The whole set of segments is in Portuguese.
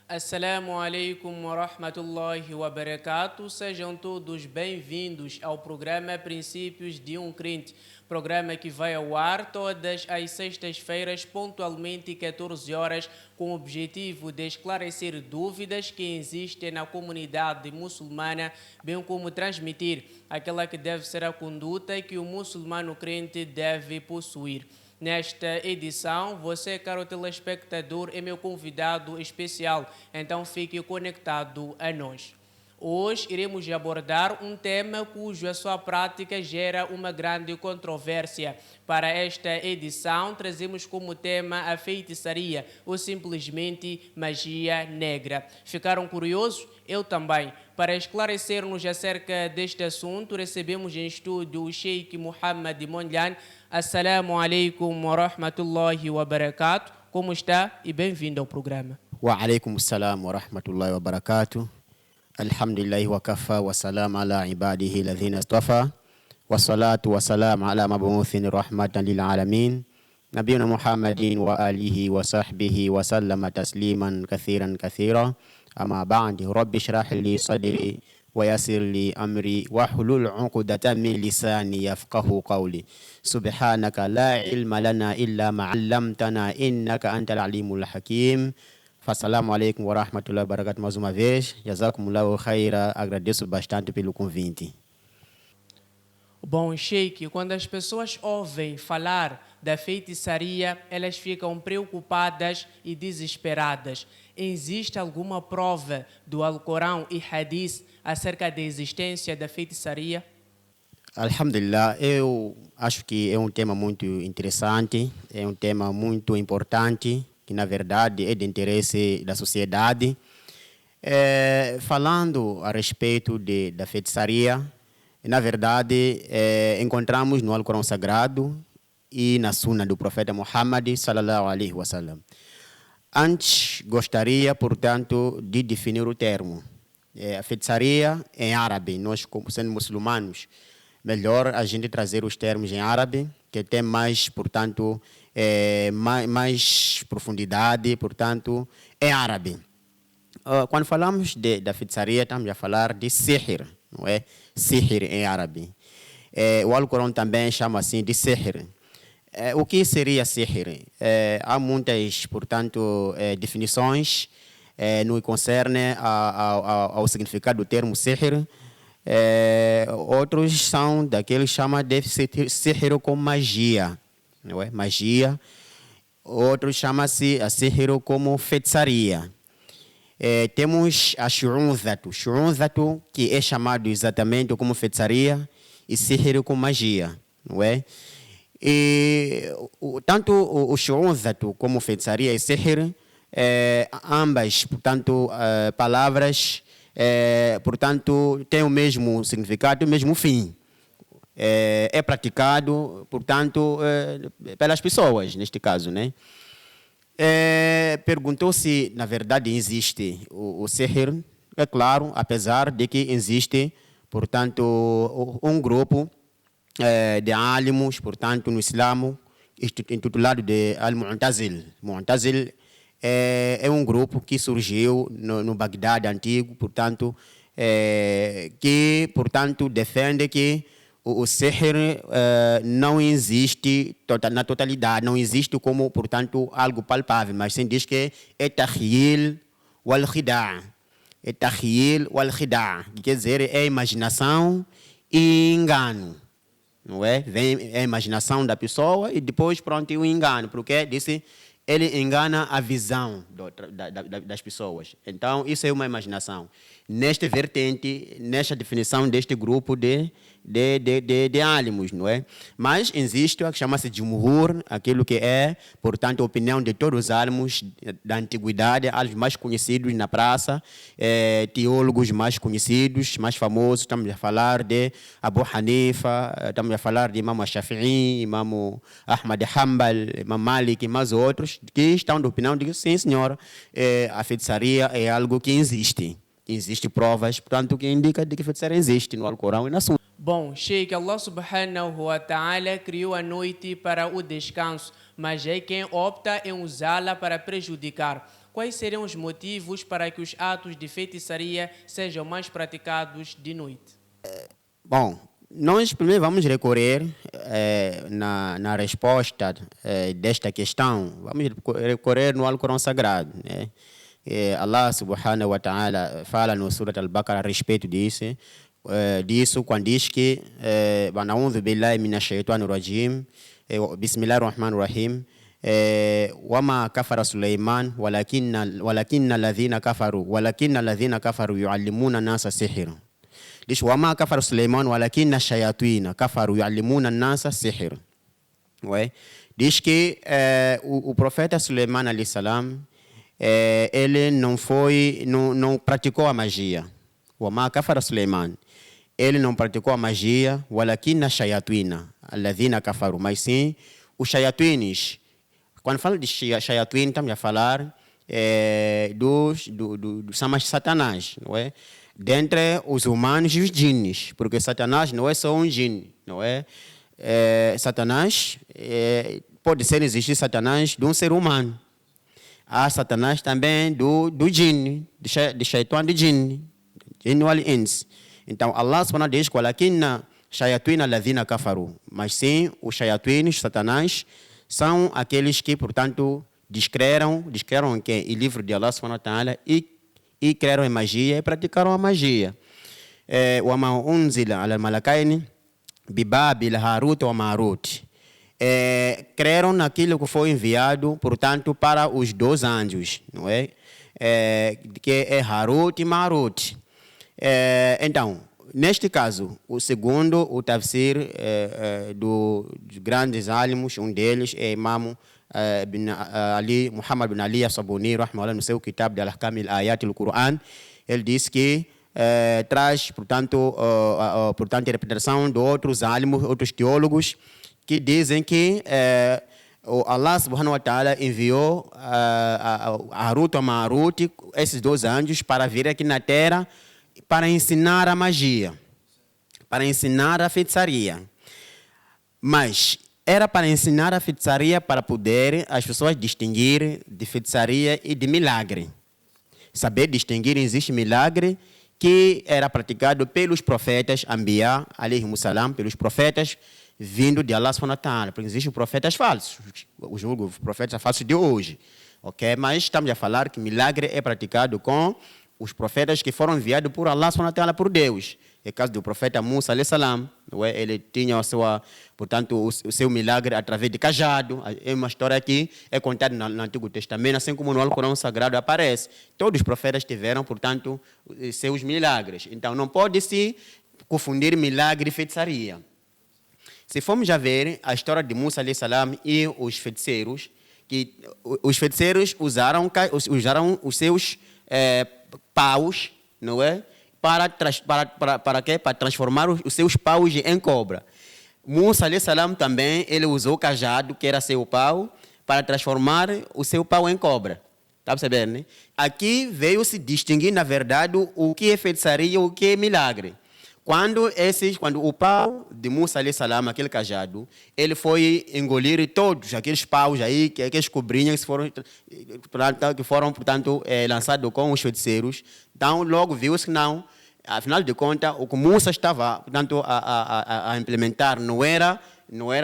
Assalamu alaikum wa rahmatullahi wa barakatuh. Sejam todos bem-vindos ao programa Princípios de um Crente, programa que vai ao ar todas as sextas-feiras, pontualmente 14 horas, com o objetivo de esclarecer dúvidas que existem na comunidade muçulmana, bem como transmitir aquela que deve ser a conduta que o muçulmano crente deve possuir. Nesta edição, você, caro telespectador, é meu convidado especial, então fique conectado a nós. Hoje iremos abordar um tema cuja sua prática gera uma grande controvérsia. Para esta edição, trazemos como tema a feitiçaria ou simplesmente magia negra. Ficaram curiosos? Eu também. Para esclarecer-nos acerca deste assunto, recebemos em estúdio o Sheikh Muhammad Mondlane. Assalamu alaikum wa rahmatullahi wa barakatuh. Como está? E bem-vindo ao programa. Wa alaikum assalam wa rahmatullahi wa barakatuh. Alhamdulillahi wa kafa wa salam ala ibadihi ladhina istafa wa salatu wa salam ala mab'uthin rahmatan lil alamin nabiyuna Muhammadin wa alihi wa sahbihi wa sallama tasliman kathiran kathira. Amma ba'di, rabbi shrah li sadri wa yassir li amri wa hlul 'uqdatan min lisani yafqahu qawli. Subhanaka la ilma lana illa ma 'allamtana innaka antal alimul hakim. Assalamu alaikum wa rahmatullahi wa barakatuh mais uma vez. Jazakumullahu khaira. Agradeço bastante pelo convite. Bom, Sheikh, quando as pessoas ouvem falar da feitiçaria, elas ficam preocupadas e desesperadas. Existe alguma prova do Alcorão e Hadith acerca da existência da feitiçaria? Alhamdulillah, eu acho que é um tema muito interessante, é um tema muito importante, que na verdade é de interesse da sociedade. Falando a respeito da feitiçaria, na verdade encontramos no Alcorão Sagrado e na Sunna do Profeta Muhammad sallallahu alaihi wasallam. Antes, gostaria, portanto, de definir o termo. A feitiçaria em árabe, nós como sendo muçulmanos, melhor a gente trazer os termos em árabe, que tem mais, portanto, mais profundidade, portanto, em árabe. Quando falamos da feitiçaria, estamos a falar de sihr, não é? Sihr em árabe. O Alcorão também chama assim de sihr. O que seria sihr? Há muitas, portanto, definições no que concerne ao significado do termo sihr. Outros são daqueles que chamam de sihr como magia, não é? Magia. Outros chamam-se a sihr como feitiçaria. Temos a shurunzatu, que é chamado exatamente como feitiçaria, e sihr como magia, não é? E tanto o shurunzatu como feitiçaria e sihr, ambas, portanto, palavras, portanto, têm o mesmo significado, o mesmo fim. É praticado, portanto, pelas pessoas, neste caso, né? Perguntou se, na verdade, existe o sihr. É claro, apesar de que existe, portanto, um grupo de alimos, portanto, no Islamo, intitulado de Al-Mu'tazil. Mu'tazil é um grupo que surgiu no Bagdá antigo, portanto, que, portanto, defende que o sihr não existe na totalidade, não existe como, portanto, algo palpável, mas sim diz que é takhyil wal khida'. É takhyil wal khida', que quer dizer é imaginação e engano, não é? Vem a imaginação da pessoa e depois, pronto, o engano, porque disse ele engana a visão das pessoas. Então, isso é uma imaginação. Nesta vertente, nesta definição deste grupo de álamos, não é? Mas existe o que chama-se Jumhur, aquilo que é, portanto, a opinião de todos os álamos da antiguidade, álamos mais conhecidos na praça, teólogos mais conhecidos, mais famosos. Estamos a falar de Abu Hanifa, estamos a falar de Imam Shafi'i, Imam Ahmad Hanbal, Imam Malik e mais outros, que estão da opinião de que, sim, senhor, a feitiçaria é algo que existe. Existem provas, portanto, que indica de que feitiçaria existe no Alcorão e na Sunna. Bom, Sheikh, Allah subhanahu wa ta'ala criou a noite para o descanso, mas é quem opta em usá-la para prejudicar. Quais seriam os motivos para que os atos de feitiçaria sejam mais praticados de noite? Bom, nós primeiro vamos recorrer na resposta desta questão, vamos recorrer no Alcorão Sagrado, né? Allah subhanahu wa ta'ala fala no Surat Al-Baqarah a respeito disso, quando diz que Na'udhu billahi minash shaitanir rajim, Bismillahir Rahmanir Rahim, Wama kafara Sulaiman walakinna alladhina kafaru yuallimuna nasa sihr. Diz Wama kafara Sulaiman walakinna shayatina kafaru yuallimuna nasa sihr. Diz que o profeta Sulaiman alayhi salam, ele não praticou a magia. Wama kafara Sulaiman, ele não praticou a magia, walakinna shayatina alladhina kafaru, mas sim os shayatines. Quando fala de shayatin, estamos a falar dos Satanás, não é? Dentre os humanos e os djinnis, porque Satanás não é só um djinn, não é? Satanás, pode existir Satanás de um ser humano. Há Satanás também do djinn, de shaitan de djinn, djinn wal ins. Então, Allah subhanahu diz que walakinna shayatin alladhina kafaru, mas sim, os shayatins, Satanás, são aqueles que, portanto, descreram que o livro de Allah subhanahu wa ta'ala e creram em magia e praticaram a magia. وَمَا أُنْزِلَ عَلَى الْمَلَكَيْنِ بِبَابِلَ هَارُوتَ وَمَارُوتَ. Creram naquilo que foi enviado, portanto, para os dois anjos, não é? Que é Harut e Marut. Então, neste caso, o segundo, o tafsir dos grandes álamos, um deles é Imam Muhammad bin Ali as-Sabuni, rahimahullah, no seu Kitab de Al-Ahkam al-Ayat al-Quran, ele diz que traz, portanto, a interpretação de outros álamos, outros teólogos, que dizem que Allah subhanahu wa ta'ala enviou Harut e Marut, esses dois anjos, para vir aqui na terra para ensinar a magia, para ensinar a feitiçaria. Mas era para ensinar a feitiçaria para poder as pessoas distinguir de feitiçaria e de milagre. Saber distinguir, existe milagre que era praticado pelos profetas Anbiya, alayhimus salam, pelos profetas vindo de Allah subhanahu wa ta'ala, porque existem profetas falsos, os profetas falsos de hoje, ok? Mas estamos a falar que milagre é praticado com os profetas que foram enviados por Allah subhanahu wa ta'ala, por Deus. É o caso do profeta Musa alayhi salam, ele tinha portanto, o seu milagre através de cajado. É uma história que é contada no Antigo Testamento, assim como no Alcorão Sagrado aparece. Todos os profetas tiveram, portanto, seus milagres. Então, não pode se confundir milagre e feitiçaria. Se formos a ver a história de Musa alayhi salam e os feiticeiros, que os feiticeiros usaram os seus paus, não é? Para quê? Para transformar os seus paus em cobra. Musa alayhi salam também, ele usou o cajado, que era seu pau, para transformar o seu pau em cobra. Está percebendo, né? Aqui veio se distinguir, na verdade, o que é feitiçaria e o que é milagre. Quando o pau de Musa alayhi salam, aquele cajado, ele foi engolir todos aqueles paus aí, aqueles cobrinhas que foram, portanto, lançados com os feiticeiros. Então, logo viu-se que não, afinal de contas, o que Musa estava, portanto, a implementar não era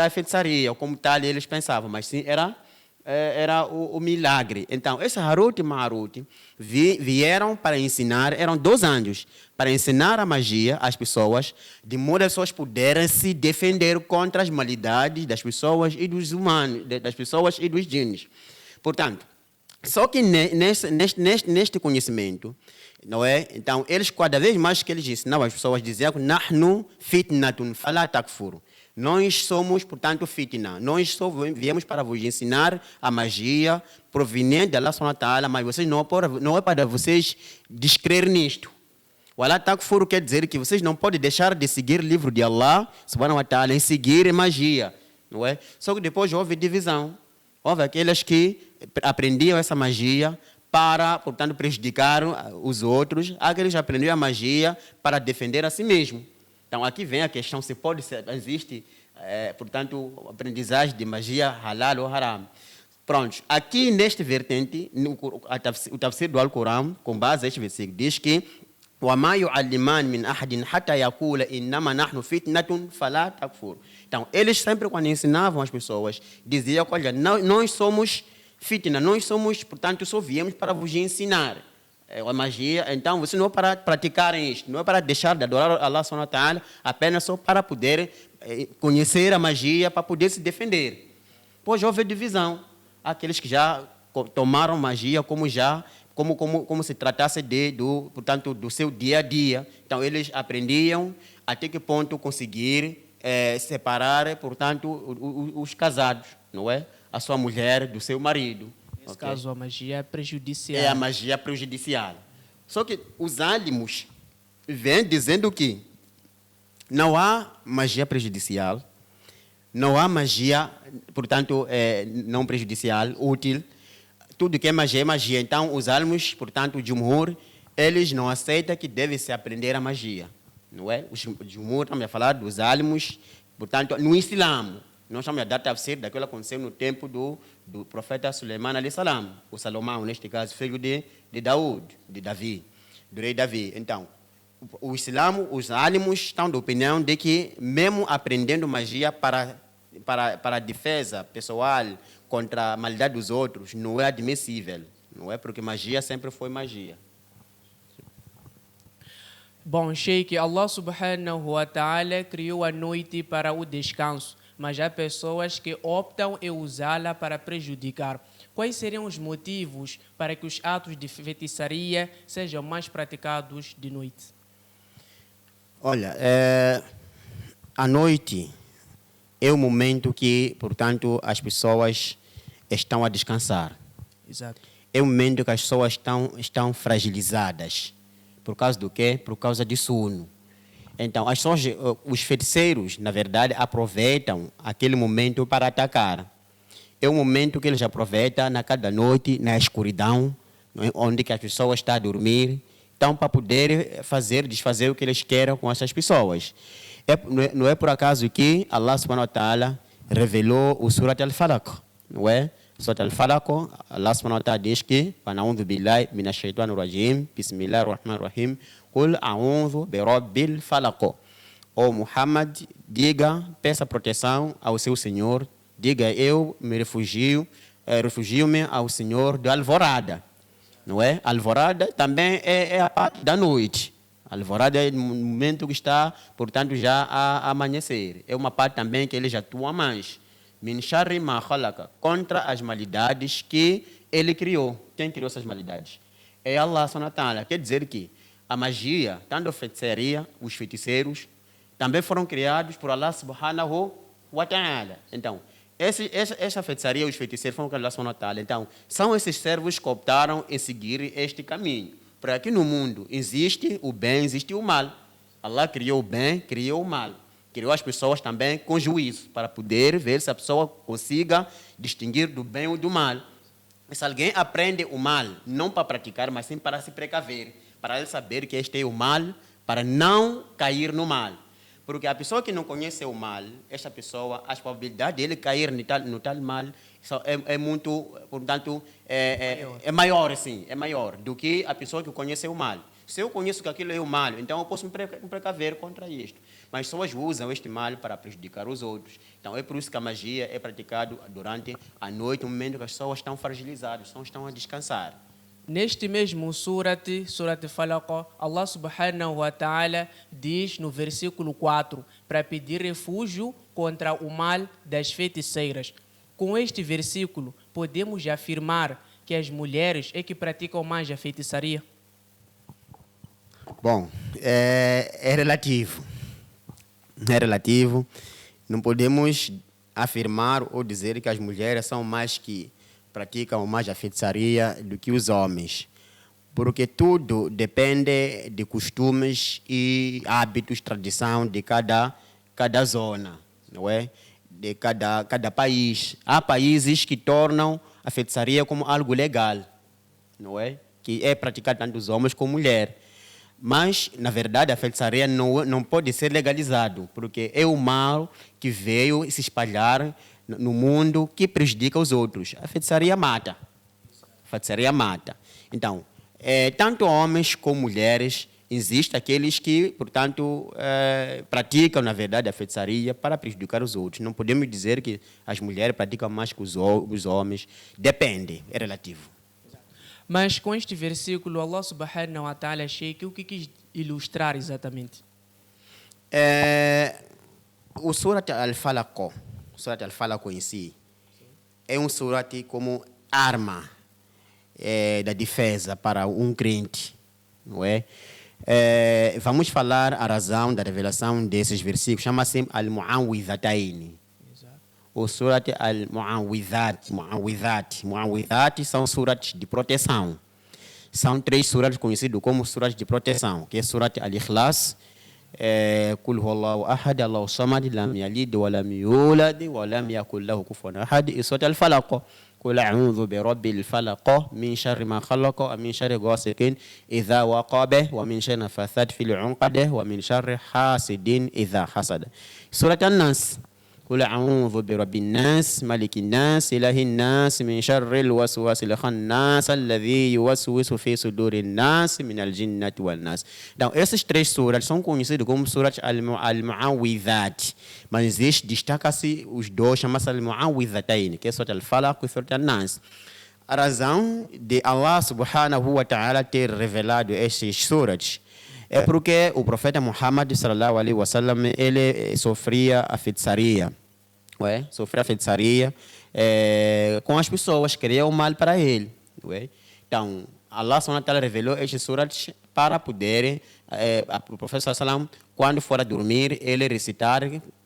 a feitiçaria, como tal eles pensavam, mas sim era o milagre. Então, esse Harut e Marut vieram para ensinar, eram dois anjos, para ensinar a magia às pessoas, de modo que as pessoas puderem se defender contra as malidades das pessoas e dos humanos, das pessoas e dos djinns. Portanto, só que neste conhecimento, não é? Então, eles cada vez mais que eles ensinavam as pessoas diziam que nahnu fitnatun fala takfuru. Nós somos, portanto, fitna. Nós só viemos para vos ensinar a magia proveniente da Allah subhanahu wa ta'ala, mas vocês não é para vocês descrer nisto. O Allah takfuru quer dizer que vocês não podem deixar de seguir o livro de Allah subhanahu wa ta'ala em seguir magia, não é? Só que depois houve divisão. Houve aqueles que aprendiam essa magia para, portanto, prejudicar os outros. Aqueles que aprendiam a magia para defender a si mesmo. Então, aqui vem a questão se existe, portanto, aprendizagem de magia halal ou haram. Pronto, aqui neste vertente, o tafsir do Alcorão, com base neste versículo, diz que وَمَا يُعَلِّمَانِ مِنْ أَحَدٍ حَتَّى يَقُولَ إِنَّمَا نَحْنُ فِتْنَةٌ فَلَا تَكْفُرْ. Então, eles sempre, quando ensinavam as pessoas, diziam, olha, nós somos fitna, nós somos, portanto, só viemos para vos ensinar a magia. Então, você não é para praticarem isto, não é para deixar de adorar Allah subhanahu wa ta'ala, apenas só para poder conhecer a magia, para poder se defender. Pois houve divisão. Aqueles que já tomaram magia como se tratasse portanto, do seu dia a dia. Então, eles aprendiam até que ponto conseguir separar, portanto, os casados, não é? A sua mulher do seu marido. Nesse caso, a magia é prejudicial. É a magia prejudicial. Só que os álimos vêm dizendo que não há magia prejudicial, não há magia, portanto, não prejudicial, útil. Tudo que é magia. Então, os álimos, portanto, o Jumhur, eles não aceitam que deve-se aprender a magia. Não é? O Jumhur, estamos a falar dos álimos, portanto, no Islã. Nós estamos a dar tafsir daquilo que aconteceu no tempo do profeta Suleiman alayhi salam, o Salomão, neste caso, filho de Davi, do rei Davi. Então, o Islã, os álimos estão da opinião de que, mesmo aprendendo magia para a defesa pessoal contra a maldade dos outros, não é admissível, não é? Porque magia sempre foi magia. Bom, Sheikh, Allah subhanahu wa ta'ala criou a noite para o descanso, mas há pessoas que optam em usá-la para prejudicar. Quais seriam os motivos para que os atos de feitiçaria sejam mais praticados de noite? Olha, a noite é o momento que, portanto, as pessoas estão a descansar. Exato. É o momento que as pessoas estão fragilizadas. Por causa do quê? Por causa de sono. Então, os feiticeiros, na verdade, aproveitam aquele momento para atacar. É o momento que eles aproveitam na cada noite, na escuridão, onde que as pessoas estão a dormir, então, para poder desfazer o que eles querem com essas pessoas. Não é por acaso que Allah subhanahu wa ta'ala revelou o Surat al-Falaq, não é? Surat al-Falaq, Allah subhanahu wa ta'ala diz que "A'udhu billahi minash shaitanir rajim, bismillahir rahmanir rahim, qul a'udhu bi rabbil falaq." O Muhammad, diga, peça proteção ao seu Senhor, diga, eu me refugio-me ao Senhor da alvorada, não é? Alvorada também é a parte da noite. Alvorada é o momento que está, portanto, já a amanhecer. É uma parte também que ele já atua mais. Min sharri ma khalaqa, contra as malidades que ele criou. Quem criou essas malidades? É Allah subhanahu wa ta'ala. Quer dizer que a magia, tanto a feitiçaria, os feiticeiros, também foram criados por Allah subhanahu wa ta'ala. Então, essa feitiçaria, os feiticeiros foram criados por Allah subhanahu wa ta'ala. Então, são esses servos que optaram em seguir este caminho. Para aqui no mundo existe o bem, existe o mal. Allah criou o bem, criou o mal. Criou as pessoas também com juízo, para poder ver se a pessoa consiga distinguir do bem ou do mal. E se alguém aprende o mal, não para praticar, mas sim para se precaver, para ele saber que este é o mal, para não cair no mal. Porque a pessoa que não conhece o mal, esta pessoa, as probabilidades de ele cair no tal mal é muito, portanto, é maior, sim, é maior do que a pessoa que conhece o mal. Se eu conheço que aquilo é o mal, então eu posso me precaver contra isto. Mas pessoas usam este mal para prejudicar os outros. Então é por isso que a magia é praticada durante a noite, no momento que as pessoas estão fragilizadas, estão a descansar. Neste mesmo Surat Falaq, Allah subhanahu wa ta'ala diz no versículo 4 para pedir refúgio contra o mal das feiticeiras. Com este versículo, podemos afirmar que as mulheres é que praticam mais a feitiçaria? Bom, é relativo. É relativo. Não podemos afirmar ou dizer que as mulheres são mais que praticam mais a feitiçaria do que os homens, porque tudo depende de costumes e hábitos, tradição de cada zona, não é? De cada país. Há países que tornam a feitiçaria como algo legal, não é? Que é praticado tanto os homens como mulheres. Mas, na verdade, a feitiçaria não pode ser legalizado, porque é o mal que veio se espalhar no mundo que prejudica os outros. A feitiçaria mata. A feitiçaria mata. Então, tanto homens como mulheres, existem aqueles que, portanto, praticam, na verdade, a feitiçaria para prejudicar os outros. Não podemos dizer que as mulheres praticam mais que os homens. Depende, é relativo. Mas com este versículo, Allah subhanahu wa ta'ala o que quis ilustrar exatamente? O Surat Al-Falaq em si, é um surat como arma da defesa para um crente, não é? Vamos falar a razão da revelação desses versículos, chama-se Al-Mu'awwidhatayn. O Surat Al-Mu'awwidhat. Mu'awwidhat são surats de proteção. São 3 surats conhecidos como surats de proteção, que é Surat Al-Ikhlas, Qul huwallahu ahad, Allahu samad, lam yalid wa lam yulad wa lam yakul lahu kufuwan ahad, e Surat Al-Falaq. Qul a'udhu bi rabbil falaq min sharri ma khalaq wa min sharri ghasiqin idha waqab wa min sharri nafathat fil 'uqad wa min sharri hasidin idha hasad. Surat An-Nas. قل أعوذ برب الناس ملك الناس إله الناس من شر الوسواس الخناس الذي يوسوس في صدور الناس من الجنة والناس. Então, essas 3 suras são conhecidas como suras Al-Mu'awwidhat, mas destaca-se os dois, chama-se Al-Mu'awwidhatayn, que é Surat Al-Falaq e Surat An-Nas. A razão de Allah subhanahu wa ta'ala ter revelado estes suras é porque o profeta Muhammad sallallahu alaihi wasallam ele sofria a feitiçaria, sofria a feitiçaria com as pessoas, queria o mal para ele, Então, Allah subhanahu wa ta'ala revelou estes suras para poder o profeta sallallahu quando for a dormir ele recitar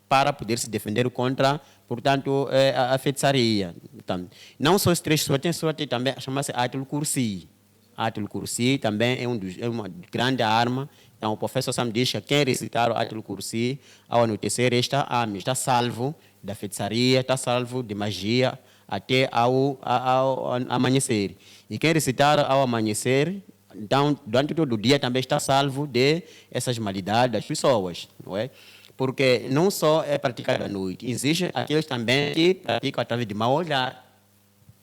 para poder se defender contra, portanto, a feitiçaria. Então, não só os 3 suras, tem suras também chama-se Ayatul Kursi. Ayatul Kursi também é uma grande arma. Então, o professor Sam diz que quem recitar o Ayatul Kursi ao anoitecer está salvo da feitiçaria, está salvo de magia até ao amanhecer. E quem recitar ao amanhecer, então, durante todo o dia também está salvo de essas malidades das pessoas, não é? Porque não só é praticado à noite, existem aqueles também que praticam através de mau olhar.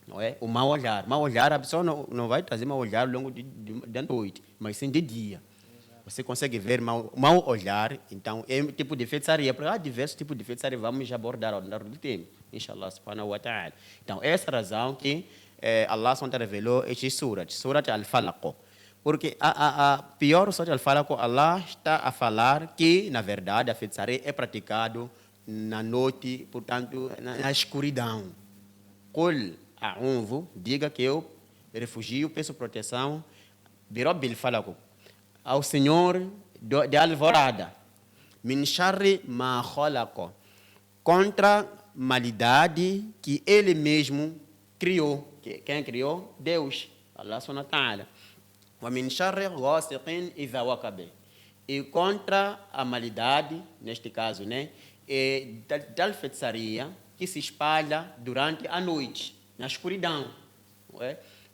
Não é? O mau olhar, a pessoa não vai trazer mau olhar ao longo da noite, mas sim de dia. Você consegue ver mau olhar, então é um tipo de feitiçaria. Há diversos tipos de feitiçaria, vamos abordar ao longo do tempo, inshallah subhanahu wa ta'ala. Então, essa razão que Allah revelou estes surat Al-Falaq. Porque a pior surat Al-Falaq, Allah está a falar que, na verdade, a feitiçaria é praticado na noite, portanto, na escuridão. Qul a'udhu, diga que eu refugio, peço proteção, birabbil falaq, ao Senhor de alvorada, min sharri ma khalaq, contra malidade que Ele mesmo criou. Quem criou? Deus, Allah subhanahu wa ta'ala. Wa min sharri ghasiqin idha waqab, e contra a malidade, neste caso, né, da feitiçaria que se espalha durante a noite, na escuridão.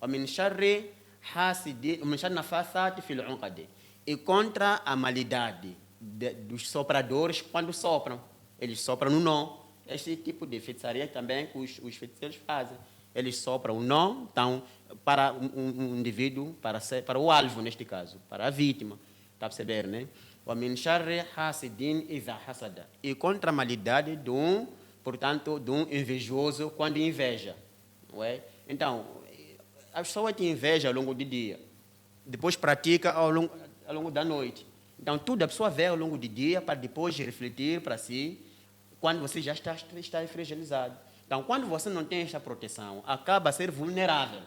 Wa min sharri hasidin, wa min sharri nafathat fil 'uqad, e contra a malidade dos sopradores quando sopram. Eles sopram no nó. Este tipo de feitiçaria também que os feiticeiros fazem. Eles sopram o nó, então, para um indivíduo, para o alvo, neste caso, para a vítima. Está a perceber, né? Wa min sharri hasidin idha hasada, e contra a malidade portanto, de um invejoso quando inveja. Não é? Então, a pessoa tem inveja ao longo do dia, depois pratica ao longo da noite. Então, tudo a pessoa vê ao longo do dia para depois refletir para si, quando você já está fragilizado. Então, quando você não tem esta proteção, acaba a ser vulnerável.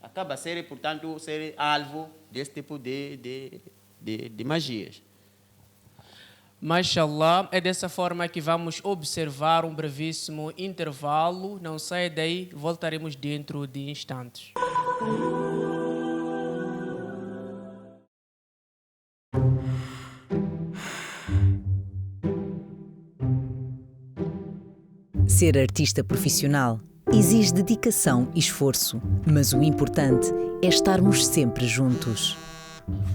Acaba a ser, portanto, ser alvo desse tipo de magias. Mashallah, é dessa forma que vamos observar um brevíssimo intervalo. Não saia daí, voltaremos dentro de instantes. Ser artista profissional exige dedicação e esforço, mas o importante é estarmos sempre juntos.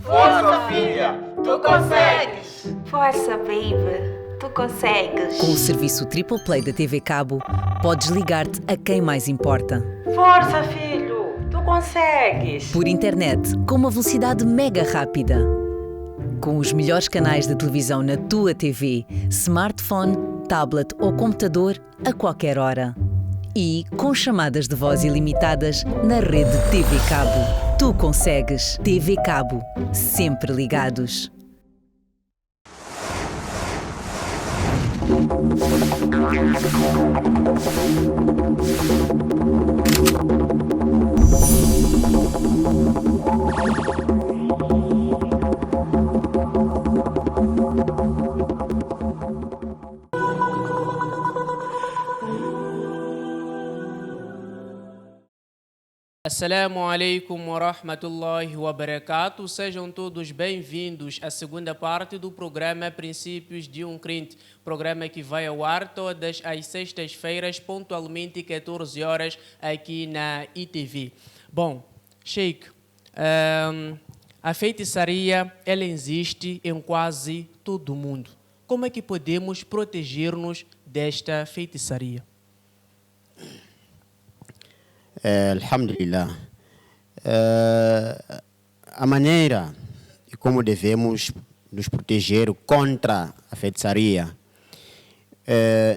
Força, filha! Tu consegues! Força, baby! Tu consegues! Com o serviço Triple Play da TV Cabo, podes ligar-te a quem mais importa. Força, filho! Tu consegues! Por internet, com uma velocidade mega rápida. Com os melhores canais de televisão na tua TV, smartphone, tablet ou computador a qualquer hora. E com chamadas de voz ilimitadas na rede TV Cabo. Tu consegues. TV Cabo. Sempre ligados. Assalamu alaikum wa rahmatullahi wa barakatuh. Sejam todos bem-vindos à segunda parte do programa Princípios de um Crente. Programa que vai ao ar todas as sextas-feiras, pontualmente 14 horas, aqui na ITV. Bom, Sheikh, a feitiçaria, ela existe em quase todo o mundo. Como é que podemos proteger-nos desta feitiçaria? Alhamdulillah. A maneira e como devemos nos proteger contra a feitiçaria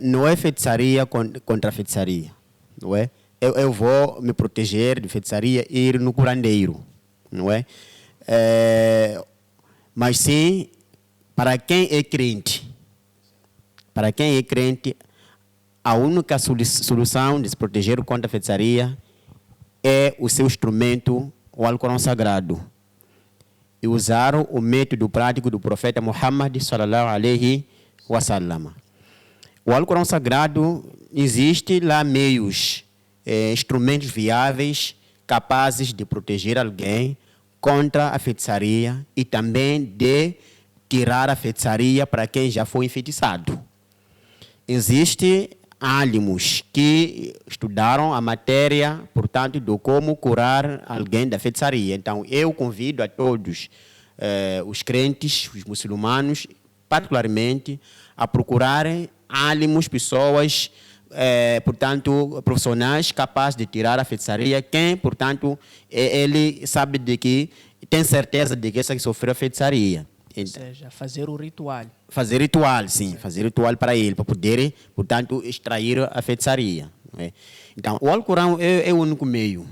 não é feitiçaria contra a feitiçaria, não é? Eu vou me proteger de feitiçaria e ir no curandeiro, não é? Mas sim, para quem é crente, a única solução de se proteger contra a feitiçaria é o seu instrumento, o Alcorão Sagrado, e usar o método prático do profeta Muhammad sallallahu alaihi wasallam. O Alcorão Sagrado, existe lá meios, instrumentos viáveis, capazes de proteger alguém contra a feitiçaria e também de tirar a feitiçaria para quem já foi enfeitiçado. Existem álimos que estudaram a matéria, portanto, de como curar alguém da feitiçaria. Então, eu convido a todos os crentes, os muçulmanos, particularmente, a procurarem álimos, pessoas, portanto, profissionais capazes de tirar a feitiçaria. Quem, portanto, ele sabe de que, tem certeza de que essa que sofreu a feitiçaria. Ou seja, fazer o ritual. Fazer ritual, sim. Fazer ritual para ele, para poder, portanto, extrair a feitiçaria. Então, o Alcorão é o único meio.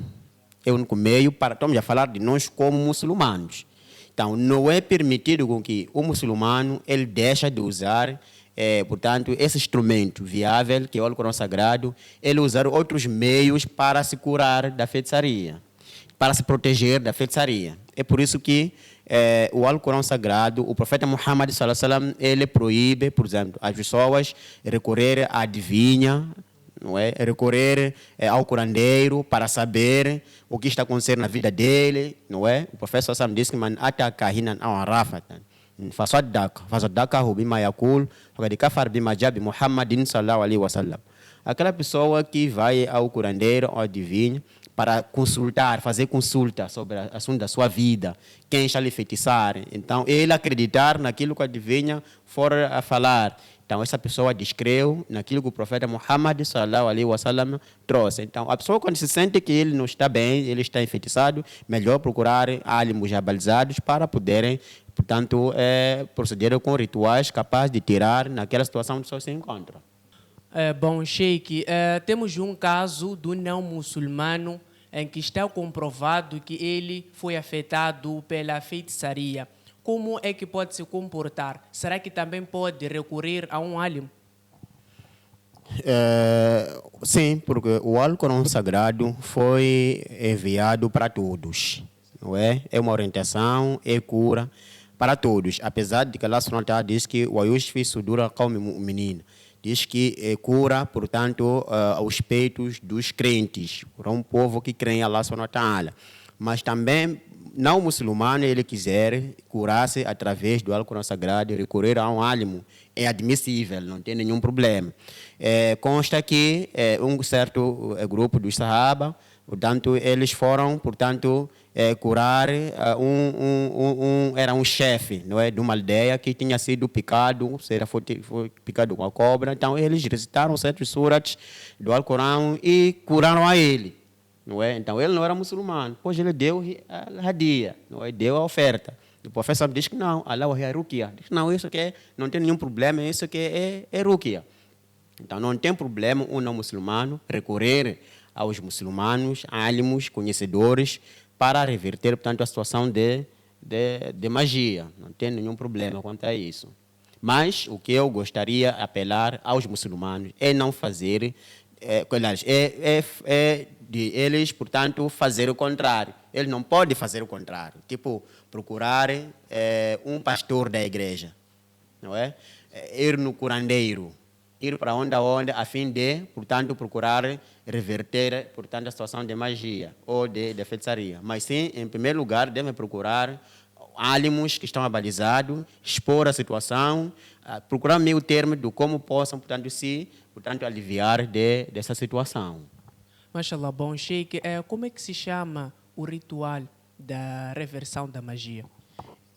É o único meio para... Estamos a falar de nós como muçulmanos. Então, não é permitido com que o muçulmano ele deixe de usar, portanto, esse instrumento viável, que é o Alcorão Sagrado, ele usar outros meios para se curar da feitiçaria, para se proteger da feitiçaria. É por isso que o Alcorão Sagrado, o profeta Muhammad sallallahu alaihi wasallam, ele proíbe, por exemplo, as pessoas recorrer à adivinha, não é? Recorrer ao curandeiro para saber o que está acontecendo na vida dele, não é? O profeta sallallahu alaihi wasallam disse que man ataka hinan aw arafatan fasaddaqahu bima yaqul faqad kafara bima jaa bi Muhammadin sallallahu alaihi wasallam. Aquela pessoa que vai ao curandeiro ou adivinho para consultar, fazer consulta sobre o assunto da sua vida, quem está lhe feitiçar. Então, ele acreditar naquilo que a adivinha for a falar. Então, essa pessoa descreu naquilo que o profeta Muhammad sallallahu alaihi wasallam trouxe. Então, a pessoa quando se sente que ele não está bem, ele está enfeitiçado, melhor procurar álimos já balizados para poderem, portanto, proceder com rituais capazes de tirar naquela situação onde a pessoa se encontra. Bom, Sheikh, temos um caso do não muçulmano em que está comprovado que ele foi afetado pela feitiçaria. Como é que pode se comportar? Será que também pode recorrer a um alim? Sim, porque o Alcorão Sagrado foi enviado para todos, não é? É uma orientação, é cura para todos. Apesar de que Allah Subhanahu wa Ta'ala diz que o Ayushfi Sudura Qawmi Mu'minin, diz que é cura, portanto, aos peitos dos crentes, para um povo que crê em Allah Subhanahu wa Ta'ala. Mas também, não muçulmano, ele quiser curar-se através do Alcorão Sagrado e recorrer a um álimo, é admissível, não tem nenhum problema. Consta que um certo grupo dos Sahaba, portanto, eles foram, portanto, curar era um chefe, não é, de uma aldeia que tinha sido picado, foi picado com a cobra. Então, eles recitaram certos surats do Alcorão e curaram a ele. Não é? Então, ele não era muçulmano, pois ele deu a hadia, não é? Deu a oferta. O professor diz que não, Allah é ruqya. Diz que não, isso aqui não tem nenhum problema, isso aqui é ruqya. Então, não tem problema um não muçulmano recorrer aos muçulmanos, álимos, conhecedores, para reverter, portanto, a situação de magia. Não tem nenhum problema quanto a isso. Mas o que eu gostaria de apelar aos muçulmanos é não fazer, de eles, portanto, fazer o contrário. Eles não podem fazer o contrário. Tipo, procurar um pastor da igreja, não é? Ir no curandeiro, ir para onde, a fim de, portanto, procurar reverter, portanto, a situação de magia ou de feitiçaria. Mas sim, em primeiro lugar, devem procurar álимos que estão abalizados, expor a situação, procurar meio termo de como possam, portanto, aliviar dessa situação. Mashallah, bom, Sheikh, como é que se chama o ritual da reversão da magia?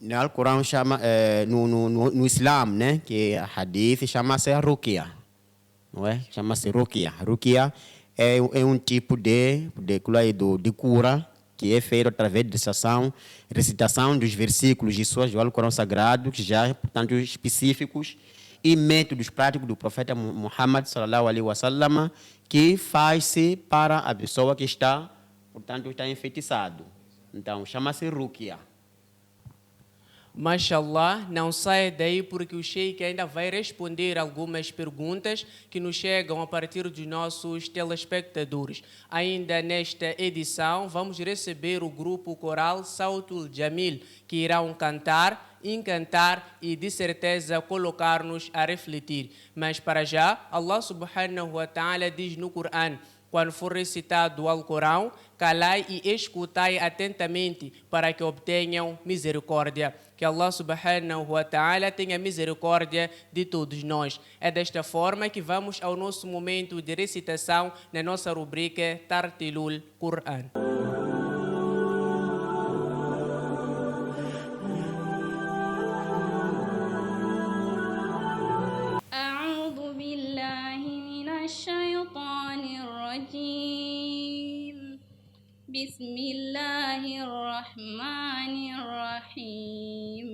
No Alcorão chama, no Islã, né, que a hadith chama-se ruqya, não é? Chama-se ruqya. Ruqya é um tipo de cura que é feito através de recitação dos versículos de suas do Alcorão Sagrado, que já, portanto, específicos, e métodos práticos do profeta Muhammad sallallahu alaihi wasallam, que faz-se para a pessoa que está, portanto, está enfeitiçado. Então, chama-se ruqya. Mashallah, não saia daí porque o Sheikh ainda vai responder algumas perguntas que nos chegam a partir dos nossos telespectadores. Ainda nesta edição, vamos receber o grupo coral Sautul Jamil, que irão cantar, encantar e, de certeza, colocar-nos a refletir. Mas, para já, Allah subhanahu wa ta'ala diz no Corão: quando for recitado o Alcorão, calai e escutai atentamente para que obtenham misericórdia. Que Allah subhanahu wa ta'ala tenha misericórdia de todos nós. É desta forma que vamos ao nosso momento de recitação na nossa rubrica Tartilul Quran. بسم الله الرحمن الرحيم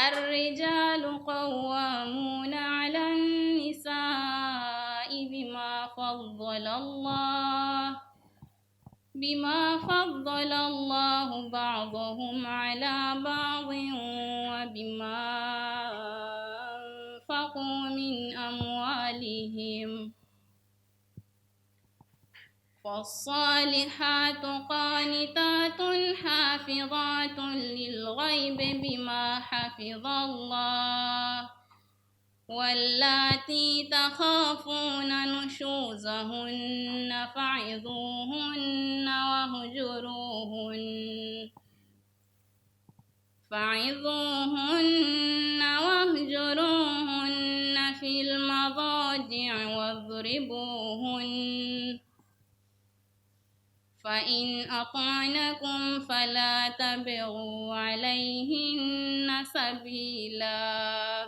الرجال قوامون على النساء بما فضل الله بعضهم على بعض وبما من أموالهم فالصالحات قانتات حافظات للغيب بما حفظ الله واللاتي تخافون نشوزهن فعظوهن واهجروهن في المضاجع واضربوهن فإن أطعنكم فلا تبغوا عليهن سبيلا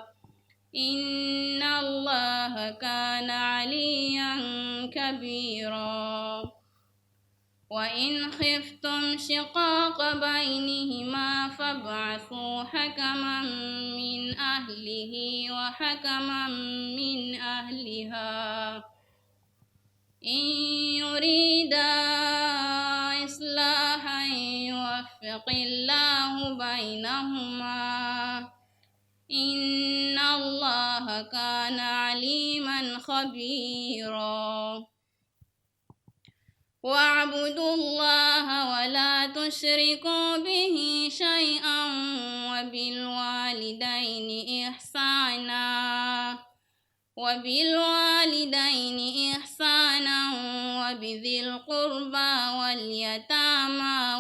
إن الله كان عليا كبيرا وإن خفتم شقاق بينهما فابعثوا حكما من أهله وحكما من أهلها إن يريدا إصلاحا يوفق يفرق الله بينهما إن الله كان عليما خبيرا واعبدوا الله ولا تشركوا به شيئا وبالوالدين إحسانا وبذي القربى واليتامى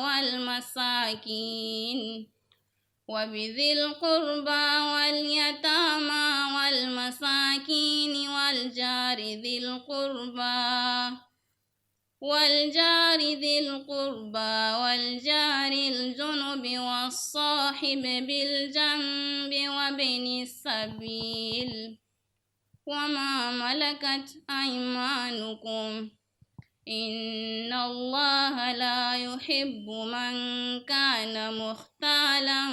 والجار ذي القربى والجار الجنب والصاحب بالجنب وابن السبيل وما ملكت أيمانكم إن الله لا يحب من كان مختالا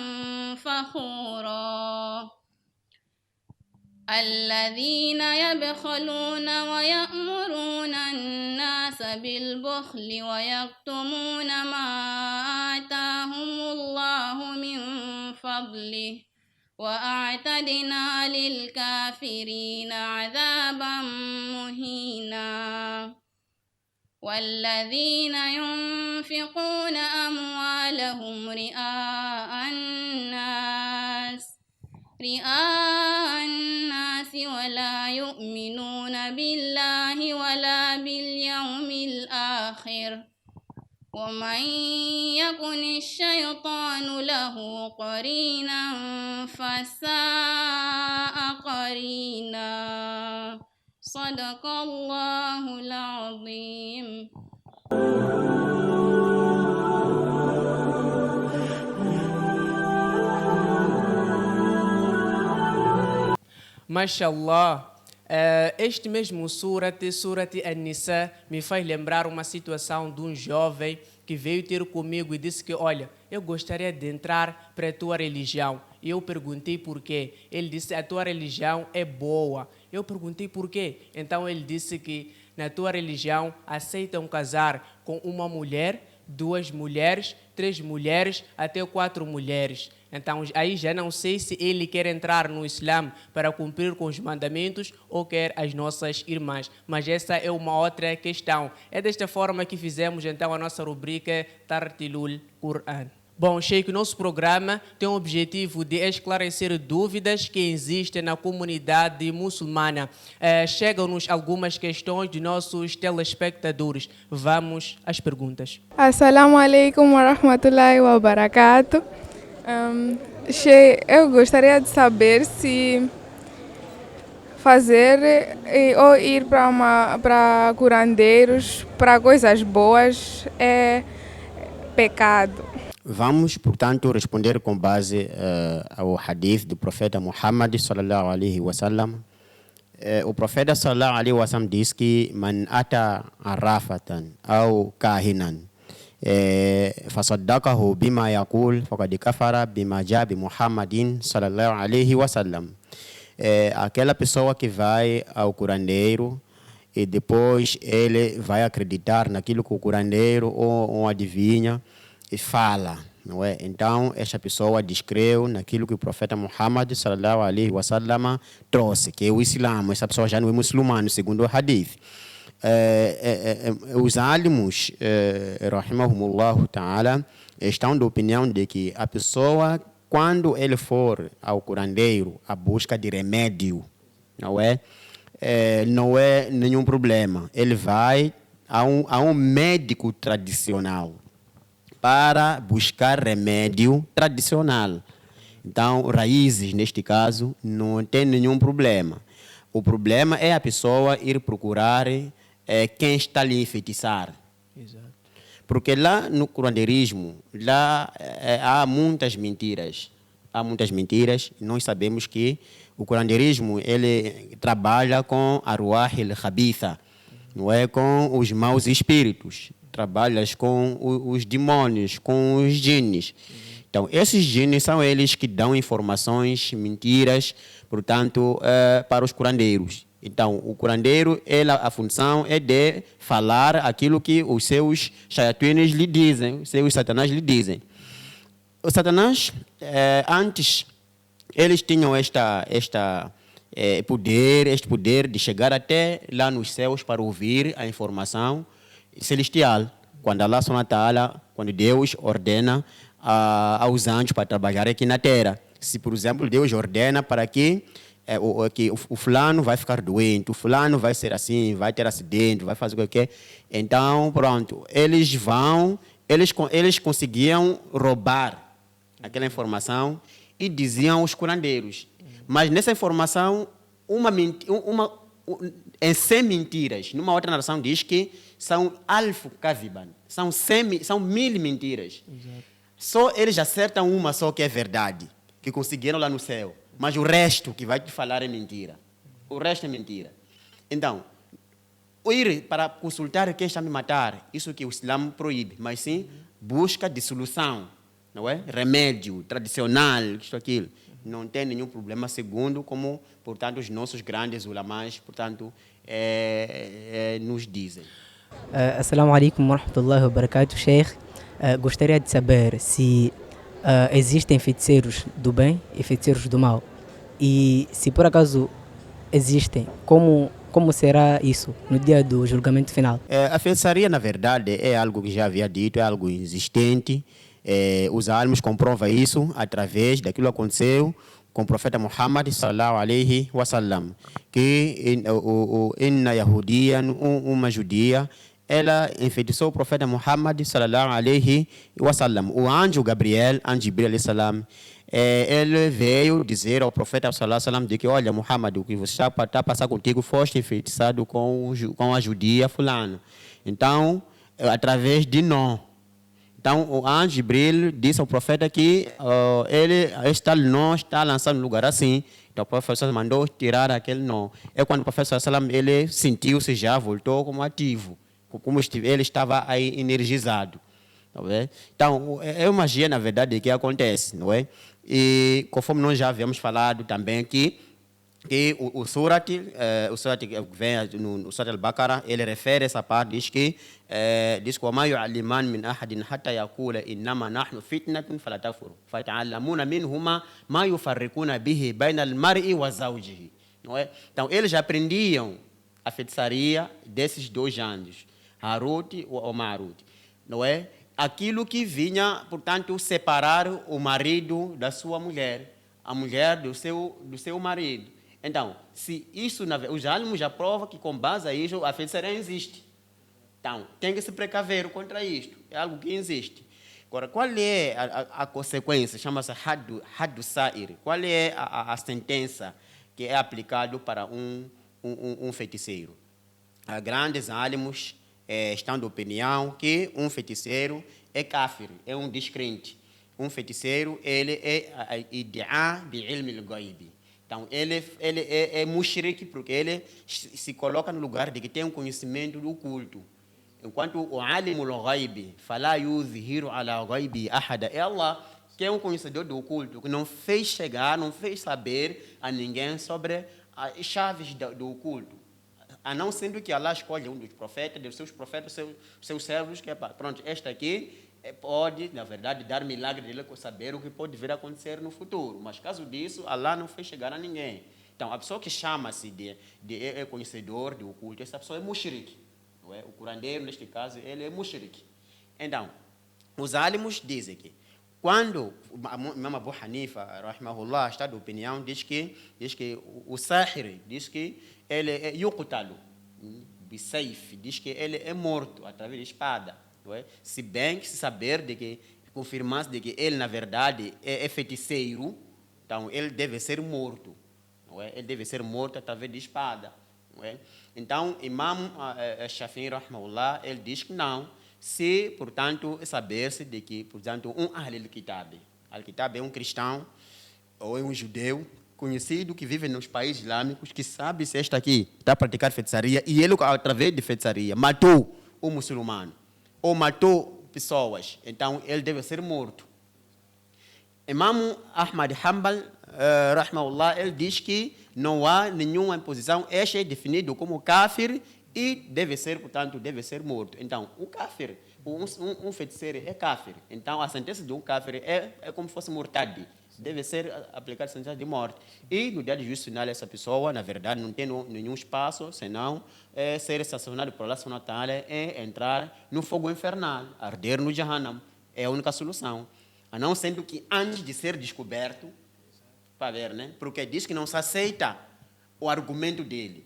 فخورا الذين يبخلون ويأمرون الناس بالبخل ويكتمون ما آتاهم الله من فضله وأعتدنا للكافرين عذابا مهينا والذين ينفقون أموالهم رئاء الناس ولا يؤمنون بالله ولا باليوم الآخر ومن يكن الشيطان له قرينا فساء قرينا صدق الله العظيم. Mashallah, este mesmo Surat An-Nisa, me faz lembrar uma situação de um jovem que veio ter comigo e disse que, olha, eu gostaria de entrar para a tua religião. E eu perguntei por quê. Ele disse, a tua religião é boa. Eu perguntei por quê. Então ele disse que na tua religião aceitam casar com uma mulher, 2 mulheres, 3 mulheres, até 4 mulheres. Então, aí já não sei se ele quer entrar no Islã para cumprir com os mandamentos ou quer as nossas irmãs. Mas essa é uma outra questão. É desta forma que fizemos, então, a nossa rubrica Tartilul Quran. Bom, Sheikh, nosso programa tem o objetivo de esclarecer dúvidas que existem na comunidade muçulmana. Chegam-nos algumas questões de nossos telespectadores. Vamos às perguntas. Assalamu alaikum wa rahmatullahi wa barakatuh. Eu gostaria de saber se fazer ou ir para curandeiros, para coisas boas, é pecado. Vamos, portanto, responder com base ao hadith do profeta Muhammad sallallahu alaihi wasallam. O profeta sallallahu alaihi wasallam diz que man ata arrafatan ou kahinan fasaddaqahu bima yaqul faqad kafara bima jaa bi Muhammadin sallallahu alaihi wasallam. Aquela pessoa que vai ao curandeiro e depois ele vai acreditar naquilo que o curandeiro ou adivinha e fala, não é? Então, esta pessoa descreu naquilo que o profeta Muhammad sallallahu alaihi wasallam trouxe, que é o Islã. Essa pessoa já não é muçulmano, segundo o hadith. Os alimos, rahimahumullah ta'ala, estão da opinião de que a pessoa, quando ele for ao curandeiro à busca de remédio, não é nenhum problema. Ele vai a um médico tradicional para buscar remédio tradicional. Então, raízes, neste caso, não tem nenhum problema. O problema é a pessoa ir procurar quem está lhe enfeitiçar. Exato. Porque lá no curandeirismo, lá há muitas mentiras. Nós sabemos que o curandeirismo ele trabalha com arwah al-khabitha, não é, com os maus espíritos. Trabalhas com os demônios, com os djinnis. Então, esses djinnis são eles que dão informações, mentiras, portanto, para os curandeiros. Então, o curandeiro, a função é de falar aquilo que os seus shayatines lhe dizem, os seus satanás lhe dizem. o Satanás, antes, eles tinham este poder de chegar até lá nos céus para ouvir a informação celestial. Quando Allah Subhanahu wa Ta'ala, quando Deus ordena aos anjos para trabalhar aqui na terra. Se, por exemplo, Deus ordena para que o fulano vai ficar doente, o fulano vai ser assim, vai ter acidente, vai fazer o que quer. Então, pronto, eles conseguiam roubar aquela informação e diziam os curandeiros. Mas nessa informação, em 100 mentiras. Numa outra narração diz que são alfu kaziban, são 1000 mentiras. Exato. Só eles acertam uma só que é verdade, que conseguiram lá no céu. Mas o resto que vai te falar é mentira. O resto é mentira. Então, ir para consultar quem está me matar, isso que o Islã proíbe, mas sim busca de solução, não é? Remédio tradicional, isto, aquilo. Não tem nenhum problema, segundo como, portanto, os nossos grandes ulamás, portanto, nos dizem. Assalamu alaikum wa rahmatullahi wa barakatuh, Sheikh. Gostaria de saber se existem feiticeiros do bem e feiticeiros do mal. E se por acaso existem, como será isso no dia do julgamento final? A feitiçaria, na verdade, é algo que já havia dito, é algo existente. Os almos comprovam isso através daquilo que aconteceu com o profeta Muhammad sallallahu alaihi wasallam, que uma yahudia, uma judia, ela enfeitiçou o profeta Muhammad sallallahu alaihi wasallam. O anjo Gabriel, anjo Jibril alayhi salam, ele veio dizer ao profeta sallallahu alaihi wasallam de que, olha, Muhammad, o que você está a passar contigo, foste enfeitiçado com a judia fulano. Então, através de nó. Então, o anjo Jibril disse ao profeta que este nó está lançado no lugar assim. Então, o profeta mandou tirar aquele nó. É quando o profeta sallallahu alaihi wasallam, ele sentiu-se já, voltou como ativo, como ele estava aí energizado. Não é? Então, é uma magia, na verdade, que acontece, não é? E conforme nós já havíamos falado também aqui, que o surat que vem no Surat al-Baqarah, ele refere essa parte, diz que وَمَا يُعَلِّمَانْ مِنْ أَحَدٍ حَتَّى يَقُولَ إِنَّمَا نَحْنُ فِتْنَةٌ فَلَا تَكْفُرْ فَيَتَعَلَّمُونَ مِنْهُمَا مَا يُفَرِّقُونَ بِهِ بَيْنَ الْمَرْءِ وَزَوْجِهِ. Não é? Então, eles aprendiam a feitiçaria desses dois anjos, Harut ou Marut, não é? Aquilo que vinha, portanto, separar o marido da sua mulher, a mulher do seu marido. Então, se isso, os almos já provam que com base a isso a feitiçaria existe. Então, tem que se precaver contra isto. É algo que existe. Agora, qual é a consequência? Chama-se Haddu Sa'ir. Qual é a sentença que é aplicada para um feiticeiro? Grandes almos estão de opinião que um feiticeiro é kafir, é um descrente. Um feiticeiro, ele é id'a bi'ilm al-ghaibi. Então, ele é mushrik porque ele se coloca no lugar de que tem um conhecimento do oculto. Enquanto o alim al-ghaibi, fala yuzhiru ala ghaibi ahada, é Allah, que é um conhecedor do oculto, que não fez chegar, não fez saber a ninguém sobre as chaves do oculto. A não sendo que Allah escolhe um dos profetas, dos seus profetas, seus servos, que é pronto, este aqui pode, na verdade, dar milagre dele com saber o que pode vir a acontecer no futuro. Mas, caso disso, Allah não fez chegar a ninguém. Então, a pessoa que chama-se de conhecedor do oculto, essa pessoa é mushrik. Não é? O curandeiro, neste caso, ele é mushrik. Então, os alimos dizem que quando o Imam Abu Hanifa, rahimahullah, está de opinião, diz que o sahir, diz que ele é yuqtalu, bisaif, diz que ele é morto através de espada. É? Se bem que se saber de que confirmar-se de que ele na verdade é feiticeiro, então ele deve ser morto, não é? Ele deve ser morto através de espada, não é? Então Imam Shafi'i rahimahullah, ele diz que não, se portanto saber-se de que, portanto, um al-Kitab é um cristão ou é um judeu conhecido que vive nos países islâmicos, que sabe se este aqui está a praticar feitiçaria e ele através de feitiçaria matou um muçulmano ou matou pessoas, então ele deve ser morto. Imam Ahmad Hanbal, rahimahullah, ele diz que não há nenhuma imposição, este é definido como kafir e deve ser, portanto, deve ser morto. Então, o kafir, um feiticeiro é kafir. Então, a sentença de um kafir é como se fosse mortade. Deve ser aplicada a sentença de morte. E no dia de juízo final, essa pessoa, na verdade, não tem nenhum espaço, senão ser assassinado por Allah Subhanahu wa Ta'ala é entrar no fogo infernal, arder no Jahannam. É a única solução. A não sendo que antes de ser descoberto, para ver, né? Porque diz que não se aceita o argumento dele.